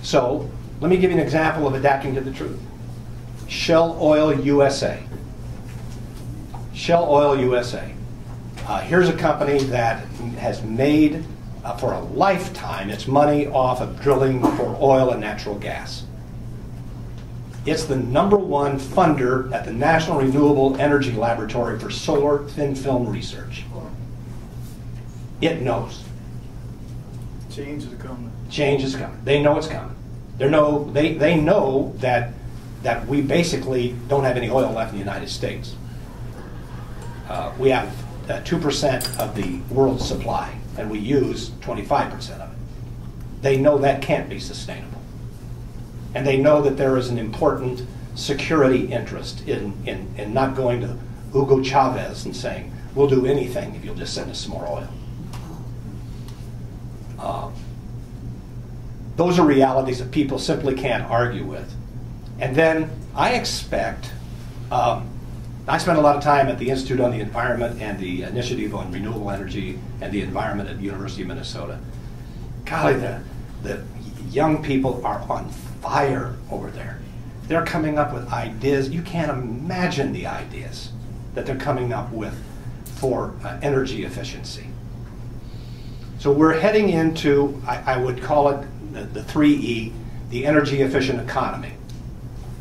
So let me give you an example of adapting to the truth. Shell Oil USA. Shell Oil USA. Here's a company that has made, for a lifetime, its money off of drilling for oil and natural gas. It's the #1 funder at the National Renewable Energy Laboratory for solar thin film research. It knows. Change is coming. Change is coming. They know it's coming. They know that we basically don't have any oil left in the United States. We have 2% of the world's supply, and we use 25% of it. They know that can't be sustainable. And they know that there is an important security interest in not going to Hugo Chavez and saying, we'll do anything if you'll just send us some more oil. Those are realities that people simply can't argue with. And then I expect, I spent a lot of time at the Institute on the Environment and the Initiative on Renewable Energy and the Environment at the University of Minnesota. Golly, the young people are on fire over there. They're coming up with ideas. You can't imagine the ideas that they're coming up with for energy efficiency. So we're heading into, I would call it the 3E, the energy efficient economy.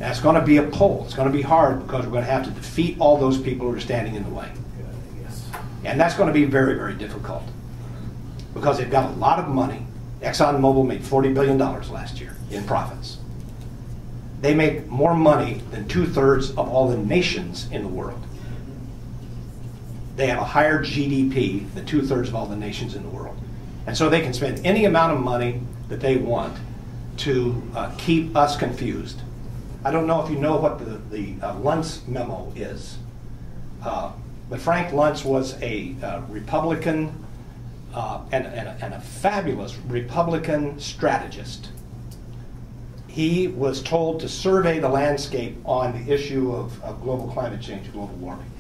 And it's going to be a pull. It's going to be hard because we're going to have to defeat all those people who are standing in the way. And that's going to be very, very difficult because they've got a lot of money. ExxonMobil made $40 billion last year in profits. They make more money than 2/3 of all the nations in the world. They have a higher GDP than 2/3 of all the nations in the world. And so they can spend any amount of money that they want to keep us confused. I don't know if you know what the Luntz memo is, but Frank Luntz was a Republican and a fabulous Republican strategist. He was told to survey the landscape on the issue of global climate change, global warming.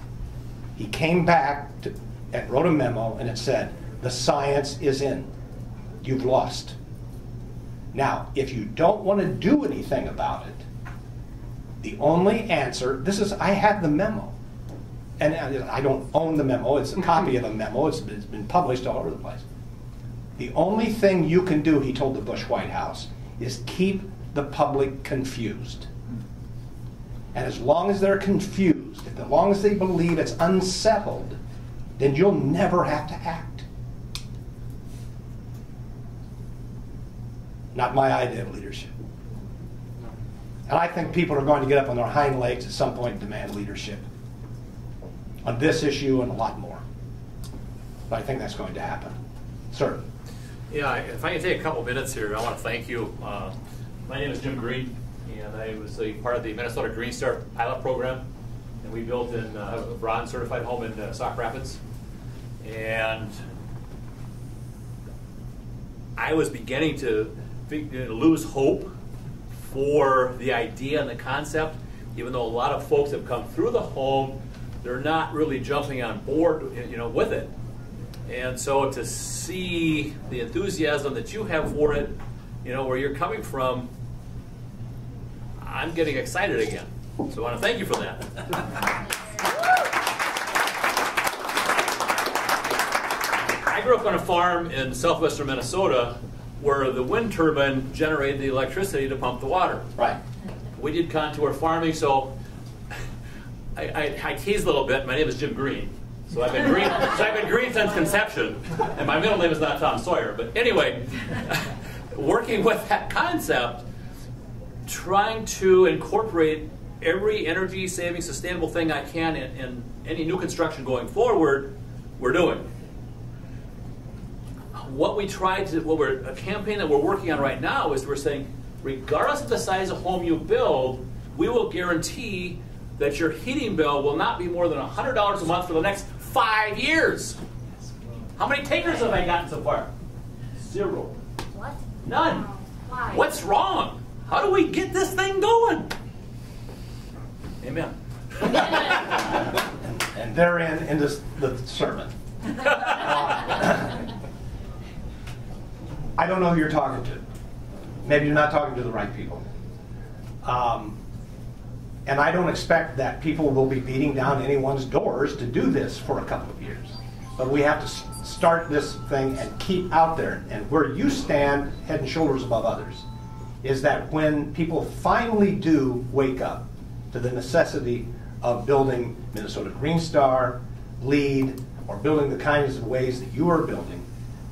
He came back and wrote a memo, and it said, the science is in. You've lost. Now, if you don't want to do anything about it, the only answer, I have the memo. And I don't own the memo, it's a copy of a memo, it's been published all over the place. The only thing you can do, he told the Bush White House, is keep the public confused. And as long as they're confused, as long as they believe it's unsettled, then you'll never have to act. Not my idea of leadership. And I think people are going to get up on their hind legs at some point and demand leadership on this issue and a lot more. But I think that's going to happen. Sir? Yeah, if I can take a couple minutes here, I want to thank you. My name is Jim Green, and I was a part of the Minnesota GreenStar pilot program. And we built a bronze certified home in Sauk Rapids. And I was beginning to lose hope for the idea and the concept, even though a lot of folks have come through the home, they're not really jumping on board, with it. And so to see the enthusiasm that you have for it, where you're coming from, I'm getting excited again. So I want to thank you for that. I grew up on a farm in southwestern Minnesota where the wind turbine generated the electricity to pump the water. Right. We did contour farming, so I tease a little bit. My name is Jim Green. So I've been green. So I've been green since conception, and my middle name is not Tom Sawyer. But anyway, working with that concept, trying to incorporate every energy-saving, sustainable thing I can in any new construction going forward, we're doing. A campaign that we're working on right now is we're saying, regardless of the size of home you build, we will guarantee that your heating bill will not be more than $100 a month for the next 5 years. How many takers have I gotten so far? 0. What? None. Why? What's wrong? How do we get this thing going? Amen. And therein in the sermon. I don't know who you're talking to. maybe you're not talking to the right people. And I don't expect that people will be beating down anyone's doors to do this for a couple of years. But we have to start this thing and keep out there. And where you stand head and shoulders above others is that when people finally do wake up to the necessity of building Minnesota GreenStar, LEAD, or building the kinds of ways that you are building,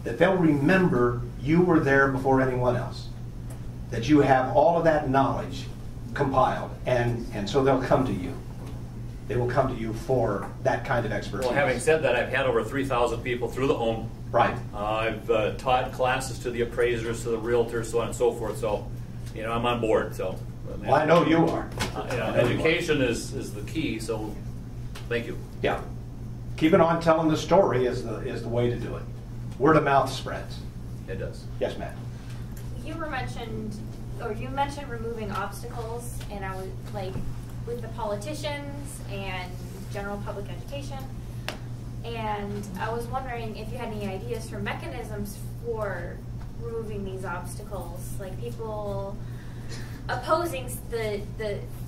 that they'll remember you were there before anyone else, that you have all of that knowledge compiled, and so they'll come to you. They will come to you for that kind of expertise. Well, having said that, I've had over 3,000 people through the home. Right. I've taught classes to the appraisers, to the realtors, so on and so forth. So, you know, I'm on board. So, well, I know you are. Education is the key. So, thank you. Yeah. Keeping on telling the story is the way to do it. Word of mouth spreads. It does. Yes, Matt. You mentioned removing obstacles, and I was like with the politicians and general public education, and I was wondering if you had any ideas for mechanisms for removing these obstacles, like people opposing the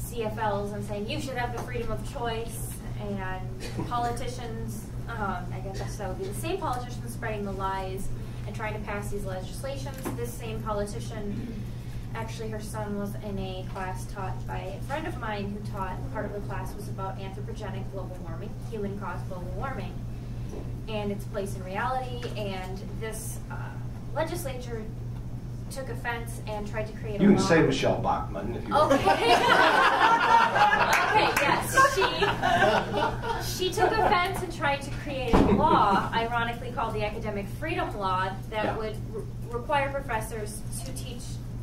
CFLs and saying you should have the freedom of choice, and politicians, I guess that would be the same politicians spreading the lies and trying to pass these legislations. This same politician, actually her son was in a class taught by a friend of mine who taught, part of the class was about anthropogenic global warming, human-caused global warming, and its place in reality, and this legislature took offense and tried to create a law. You can say Michelle Bachmann if you want. Okay. Okay, yes. She took offense and tried to create a law, ironically called the Academic Freedom Law, that would require professors to teach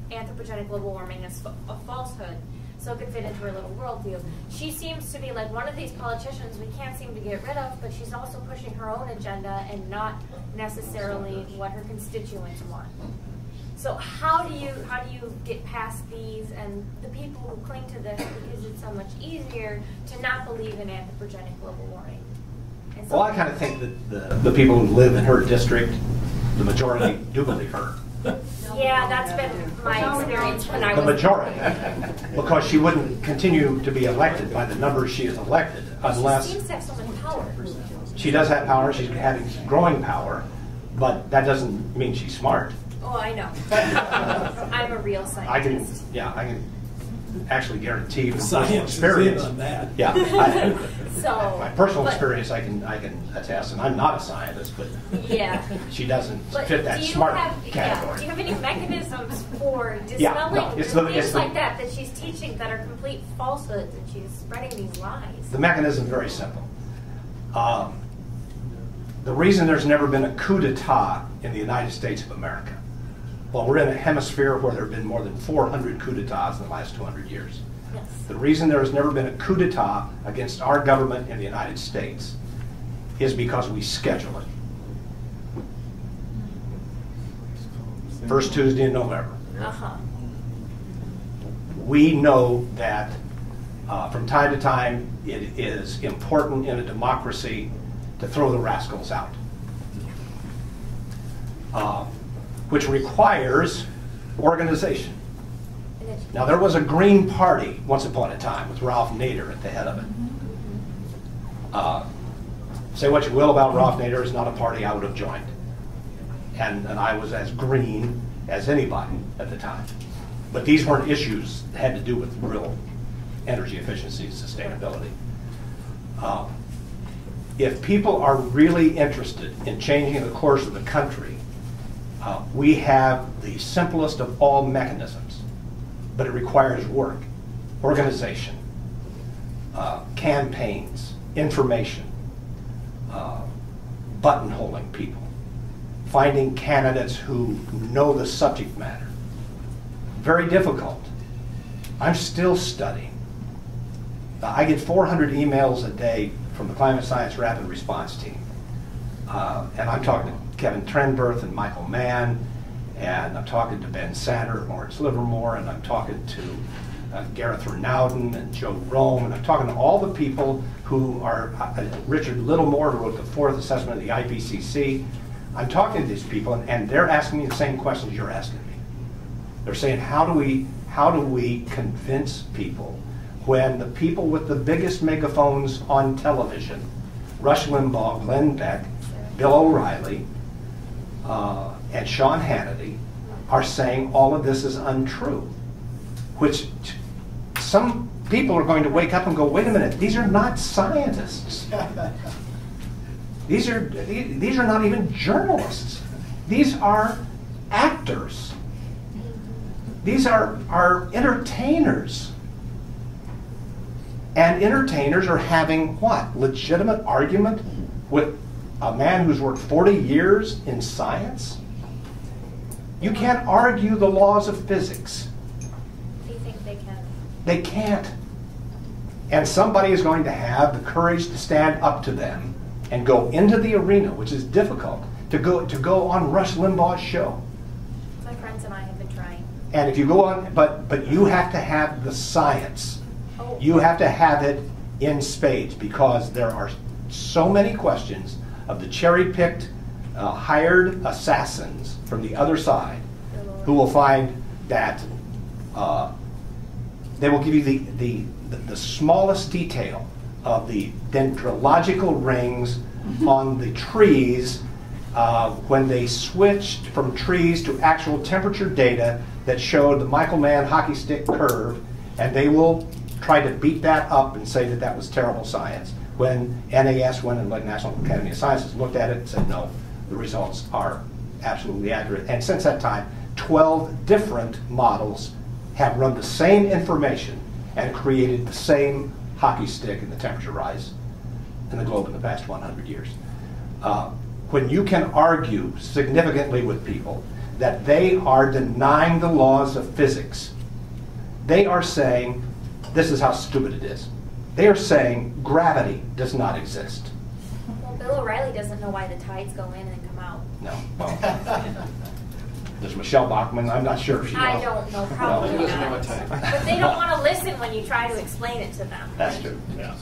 anthropogenic global warming as a falsehood, so it could fit into her little worldview. She seems to be like one of these politicians we can't seem to get rid of, but she's also pushing her own agenda and not necessarily what her constituents want. So how do you get past these and the people who cling to this, because it's so much easier to not believe in anthropogenic global warming? So well, I kind of think that the people who live in her district, the majority do believe her. Yeah, that's been my experience when I was... The majority. Because she wouldn't continue to be elected by the numbers she is elected unless... She seems to have so much power. She does have power, she's having growing power, but that doesn't mean she's smart. Oh, I know. I'm a real scientist. I can actually guarantee from personal Science experience. is in on that. Yeah, So, my personal experience, I can attest, and I'm not a scientist, but yeah, she doesn't but fit that do you smart have, category. do you have any mechanisms for dispelling things like that she's teaching that are complete falsehoods and she's spreading these lies? The mechanism is very simple. The reason there's never been a coup d'etat in the United States of America, well, we're in a hemisphere where there have been more than 400 coup d'etats in the last 200 years. Yes. The reason there has never been a coup d'etat against our government in the United States is because we schedule it. First Tuesday in November. Uh-huh. We know that from time to time it is important in a democracy to throw the rascals out. Which requires organization. Now, there was a Green Party once upon a time with Ralph Nader at the head of it. Say what you will about Ralph Nader, is not a party I would have joined. And I was as green as anybody at the time. But these weren't issues that had to do with real energy efficiency and sustainability. If people are really interested in changing the course of the country, we have the simplest of all mechanisms, but it requires work, organization, campaigns, information, buttonholing people, finding candidates who know the subject matter. Very difficult. I'm still studying. I get 400 emails a day from the Climate Science Rapid Response Team. And I'm talking to Kevin Trenberth and Michael Mann, and I'm talking to Ben Sander and Lawrence Livermore, and I'm talking to Gareth Renauden and Joe Rome, and I'm talking to all the people who are, Richard Littlemore, who wrote the fourth assessment of the IPCC. I'm talking to these people, and they're asking me the same questions you're asking me. They're saying, how do we convince people when the people with the biggest megaphones on television, Rush Limbaugh, Glenn Beck, Bill O'Reilly, and Sean Hannity, are saying all of this is untrue, which some people are going to wake up and go, wait a minute, these are not scientists. These are not even journalists. These are actors. These are entertainers. And entertainers are having what? Legitimate argument with a man who's worked 40 years in science? You can't argue the laws of physics. Do you think they can? They can't. And somebody is going to have the courage to stand up to them and go into the arena, which is difficult, to go on Rush Limbaugh's show. My friends and I have been trying. And if you go on, but you have to have the science. Oh. You have to have it in spades, because there are so many questions of the cherry-picked, hired assassins from the other side who will find that they will give you the smallest detail of the dendrological rings on the trees when they switched from trees to actual temperature data that showed the Michael Mann hockey stick curve, and they will try to beat that up and say that that was terrible science, when NAS, when the National Academy of Sciences, looked at it and said, no, the results are absolutely accurate. And since that time, 12 different models have run the same information and created the same hockey stick and the temperature rise in the globe in the past 100 years. When you can argue significantly with people that they are denying the laws of physics, they are saying, this is how stupid it is. They are saying gravity does not exist. Well, Bill O'Reilly doesn't know why the tides go in and come out. No. Well, there's Michelle Bachmann. I'm not sure if she knows. I don't know, probably No. He doesn't know not. what time. But they don't want to listen when you try to explain it to them. That's true. Yeah.